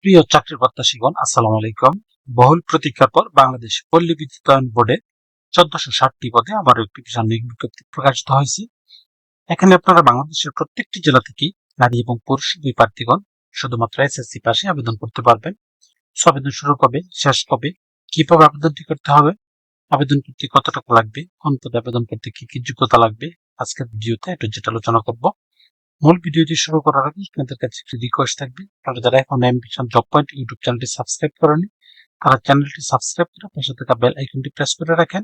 প্রিয় চাকরি প্রত্যাশীগণ, আসসালামু আলাইকুম। বহুল প্রতীক্ষার পর বাংলাদেশ পল্লী বিদ্যুতায়ন বোর্ডে 1460টি পদে আবারও একটি বিশাল নিয়োগ বিজ্ঞপ্তি প্রকাশিত হয়েছে। এখানে আপনারা বাংলাদেশের প্রত্যেকটি জেলা থেকে নারী এবং পুরুষ দুই প্রার্থীগণ শুধুমাত্র এসএসসি পাশে আবেদন করতে পারবেন। আবেদন শুরু কবে, শেষ কবে, কিভাবে আবেদনটি করতে হবে, আবেদন করতে কত টাকা লাগবে, কোন পদে আবেদন করতে কি কি যোগ্যতা লাগবে, আজকের ভিডিওতে একটু যেটা আলোচনা করব। মূল ভিডিওটি শুরু করার আগে আপনাদের কাছে একটি রিকোয়েস্ট থাকবে, আপনারা যারা এখন অ্যাম্বিশন জব পয়েন্ট ইউটিউব চ্যানেলটি সাবস্ক্রাইব করেনি তারা চ্যানেলটি সাবস্ক্রাইব করে পাশে থাকা বেল আইকনটি প্রেস করে রাখেন।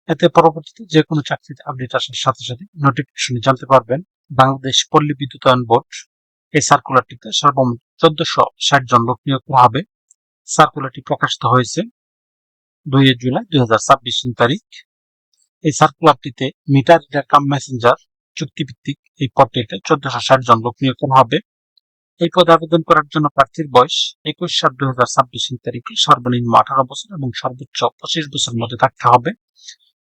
এতে পরবর্তীতে যে কোনো চাকরিতে আপডেট আসার সাথে সাথে নোটিফিকেশন জানতে পারবেন। বাংলাদেশ পল্লী বিদ্যুতায়ন বোর্ড এই সার্কুলারটিতে সর্বমোট 1460 জন লোক নিয়োগ করা হবে। সার্কুলারটি প্রকাশিত হয়েছে 2 জুলাই 2026 তারিখ। এই সার্কুলারটিতে মিটার রিডার কাম মেসেঞ্জার চুক্তিভিত্তিক এই পদটিতে 1460 জন লোক নিয়োগ করা হবে। এই পদে আবেদন করার জন্য প্রার্থীর বয়স 21/7/2026 তারিখে সর্বনিম্ন 18 বছর এবং সর্বোচ্চ 25 বছরের মধ্যে থাকতে হবে।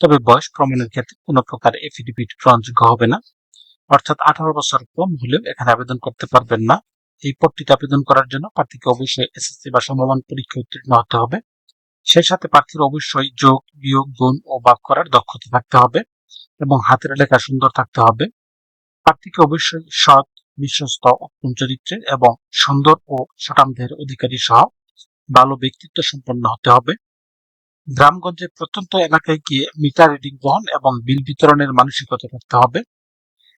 তবে বয়স প্রমাণের ক্ষেত্রে কোনো প্রকার এফিডেভিট গ্রহণযোগ্য হবে না, অর্থাৎ 18 বছর কম হলেও এখানে আবেদন করতে পারবেন না। এই পদটিতে আবেদন করার জন্য প্রার্থীকে অবশ্যই এসএসসি বা সমমান পরীক্ষা উত্তীর্ণ হতে হবে। সেই সাথে প্রার্থীর অবশ্যই যোগ, বিয়োগ, গুণ ও ভাগ করার দক্ষতা থাকতে হবে এবং হাতের লেখা সুন্দর থাকতে হবে। প্রার্থীকে অবশ্যই সৎ, বিশ্বস্ত, উত্তম চরিত্রের এবং সুন্দর ও সুঠামদেহের অধিকারী সহ ভালো ব্যক্তিত্ব সম্পন্ন হতে হবে। গ্রামগঞ্জের প্রত্যন্ত এলাকায় গিয়ে মিটার রিডিং গ্রহণ এবং বিল বিতরণের মানসিকতা থাকতে হবে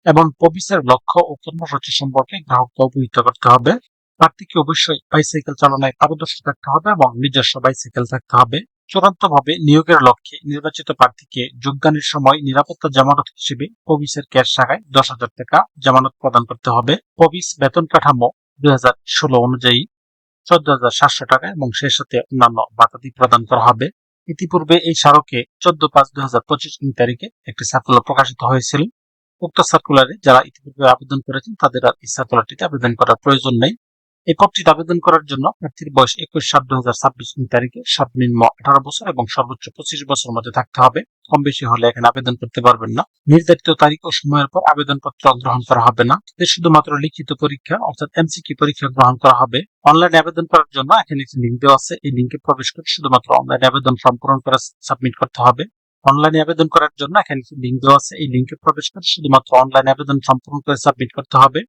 এবং পবিসের লক্ষ্য ও কর্মসূচি সম্পর্কে গ্রাহককে অবহিত করতে হবে। প্রার্থীকে অবশ্যই বাইসাইকেল চালনায় পারদর্শী থাকতে হবে এবং নিজস্ব বাইসাইকেল থাকতে হবে। চূড়ান্তভাবে নিয়োগের লক্ষ্যে নির্বাচিত প্রার্থীকে যোগদানের সময় নিরাপত্তা জামানত হিসেবে পবিসের ক্যাশ শাখায় 10,000 টাকা জামানত প্রদান করতে হবে। পবিস বেতন কাঠামো 2016 অনুযায়ী 14,700 টাকা এবং সেই সাথে অন্যান্য ভাতাদি প্রদান করা হবে। ইতিপূর্বে এই স্মারকে 14/5/2025 তারিখে একটি সার্কুলার প্রকাশিত হয়েছিল। উক্ত সার্কুলারে যারা ইতিপূর্বে আবেদন করেছেন তাদের আর এই সার্কুলারটিতে আবেদন করার প্রয়োজন নেই। এই পদটিতে আবেদন করার জন্য প্রার্থীর বয়স 21/7/2026 তারিখে সর্বনিম্ন 18 বছর এবং সর্বোচ্চ 25 বছরের মধ্যে থাকতে হবে। কম বেশি হলে এখানে আবেদন করতে পারবেন না। নির্ধারিত তারিখ ও সময়ের পর আবেদনপত্র গ্রহণ করা হবে না। শুধুমাত্র লিখিত পরীক্ষা অর্থাৎ এমসিকিউ পরীক্ষা গ্রহণ করা হবে। অনলাইনে আবেদন করার জন্য এখানে একটি লিঙ্ক দেওয়া আছে, এই লিঙ্কে প্রবেশ করে শুধুমাত্র অনলাইনে আবেদন ফর্ম পূরণ করে সাবমিট করতে হবে। অনলাইনে আবেদন করার জন্য এখানে লিঙ্ক দেওয়া আছে, এই লিঙ্কে প্রবেশ করে শুধুমাত্র অনলাইনে আবেদন ফর্ম পূরণ করে সাবমিট করতে হবে।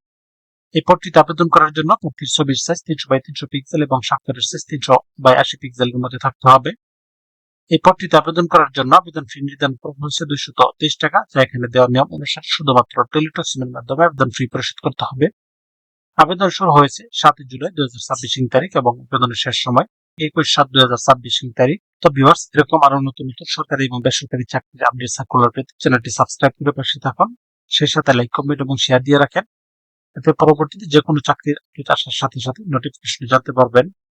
এই পদটিতে আবেদন করার জন্য প্রার্থীর ছবির সাইজ 300x300 পিক্সেল এবং স্বাক্ষরের সাইজ 300x80 পিক্সেলের মধ্যে থাকতে হবে। এই পদটিতে আবেদন করার জন্য আবেদন ফি নির্ধারণ করা হয়েছে 223 টাকা, যা এখানে দেওয়া নিয়ম অনুসারে শুধুমাত্র টেলিটক-সিমের মাধ্যমে আবেদন ফি পরিশোধ করতে হবে। আবেদন শুরু হয়েছে 7 জুলাই 2026 তারিখ এবং আবেদনের শেষ সময় 21/7/2026 তারিখ। তো ভিউয়ার্স, এরকম আরো নতুন নতুন সরকারি এবং বেসরকারি চাকরির আপডেট সার্কুলার পেতে চ্যানেলটি সাবস্ক্রাইব করে পাশে থাকুন। সেই সাথে লাইক, কমেন্ট এবং শেয়ার দিয়ে রাখেন। এতে পরবর্তীতে যে কোনো চাকরির আপডেট আসার সাথে সাথে নোটিফিকেশন জানতে পারবেন।